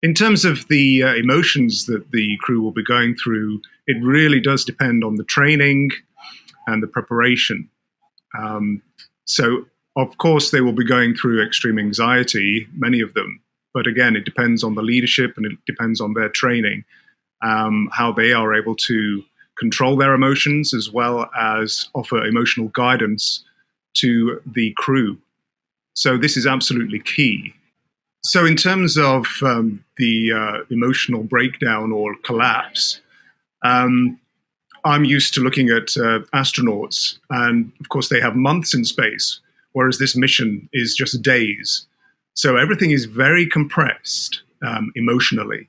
In terms of the emotions that the crew will be going through, it really does depend on the training and the preparation. So, of course, they will be going through extreme anxiety, many of them. But again, it depends on the leadership and it depends on their training, how they are able to control their emotions as well as offer emotional guidance to the crew. So this is absolutely key. So in terms of the emotional breakdown or collapse, I'm used to looking at astronauts, and of course they have months in space, whereas this mission is just days. So everything is very compressed emotionally.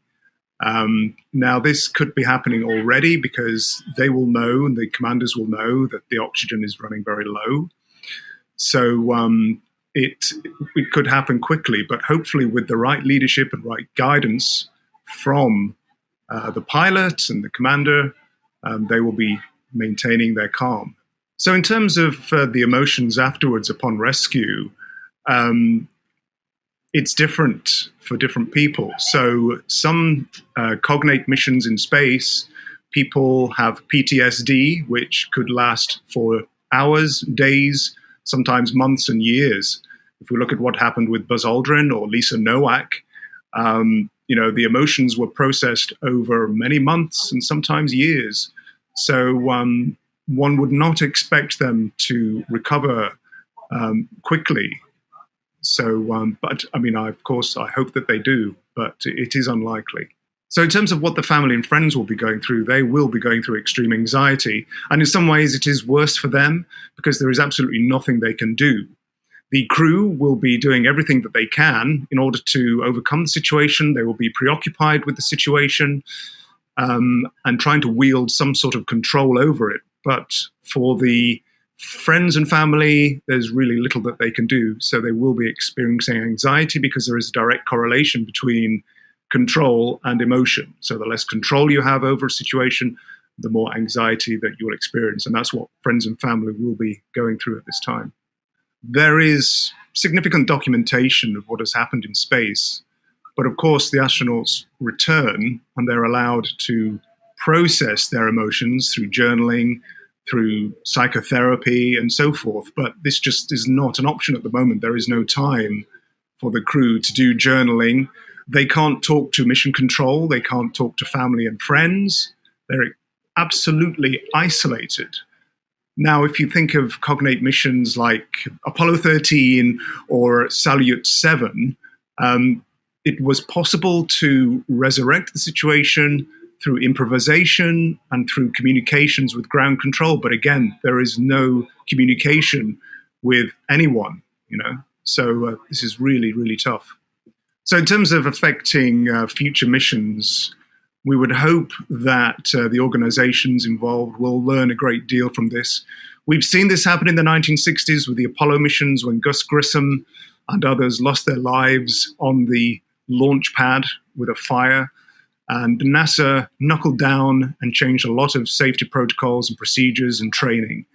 Now this could be happening already because they will know, and the commanders will know, that the oxygen is running very low. So it could happen quickly, but hopefully with the right leadership and right guidance from the pilot and the commander, they will be maintaining their calm. So in terms of the emotions afterwards upon rescue, it's different for different people. So some cognate missions in space, people have PTSD, which could last for hours, days, sometimes months and years. If we look at what happened with Buzz Aldrin or Lisa Nowak, the emotions were processed over many months and sometimes years. So one would not expect them to recover quickly. So, but I mean, of course, I hope that they do, but it is unlikely. So in terms of what the family and friends will be going through, they will be going through extreme anxiety. And in some ways, it is worse for them because there is absolutely nothing they can do. The crew will be doing everything that they can in order to overcome the situation. They will be preoccupied with the situation and trying to wield some sort of control over it. But for the friends and family, there's really little that they can do. So they will be experiencing anxiety because there is a direct correlation between control and emotion. So the less control you have over a situation, the more anxiety that you will experience. And that's what friends and family will be going through at this time. There is significant documentation of what has happened in space. But of course, the astronauts return and they're allowed to process their emotions through journaling, through psychotherapy and so forth. But this just is not an option at the moment. There is no time for the crew to do journaling. They can't talk to mission control. They can't talk to family and friends. They're absolutely isolated. Now, if you think of cognate missions like Apollo 13 or Salyut 7, it was possible to resurrect the situation through improvisation and through communications with ground control. But again, there is no communication with anyone, So this is really, really tough. So in terms of affecting future missions, we would hope that the organizations involved will learn a great deal from this. We've seen this happen in the 1960s with the Apollo missions when Gus Grissom and others lost their lives on the launch pad with a fire. And NASA knuckled down and changed a lot of safety protocols and procedures and training.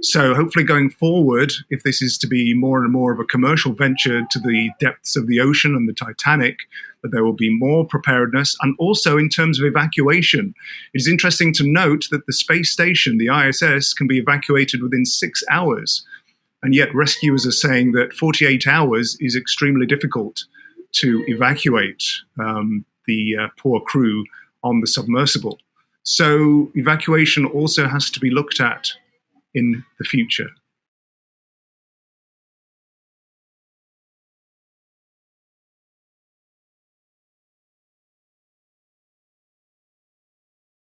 So hopefully going forward, if this is to be more and more of a commercial venture to the depths of the ocean and the Titanic, that there will be more preparedness. And also in terms of evacuation, it is interesting to note that the space station, the ISS, can be evacuated within 6 hours. And yet rescuers are saying that 48 hours is extremely difficult to evacuate the poor crew on the submersible. So evacuation also has to be looked at in the future.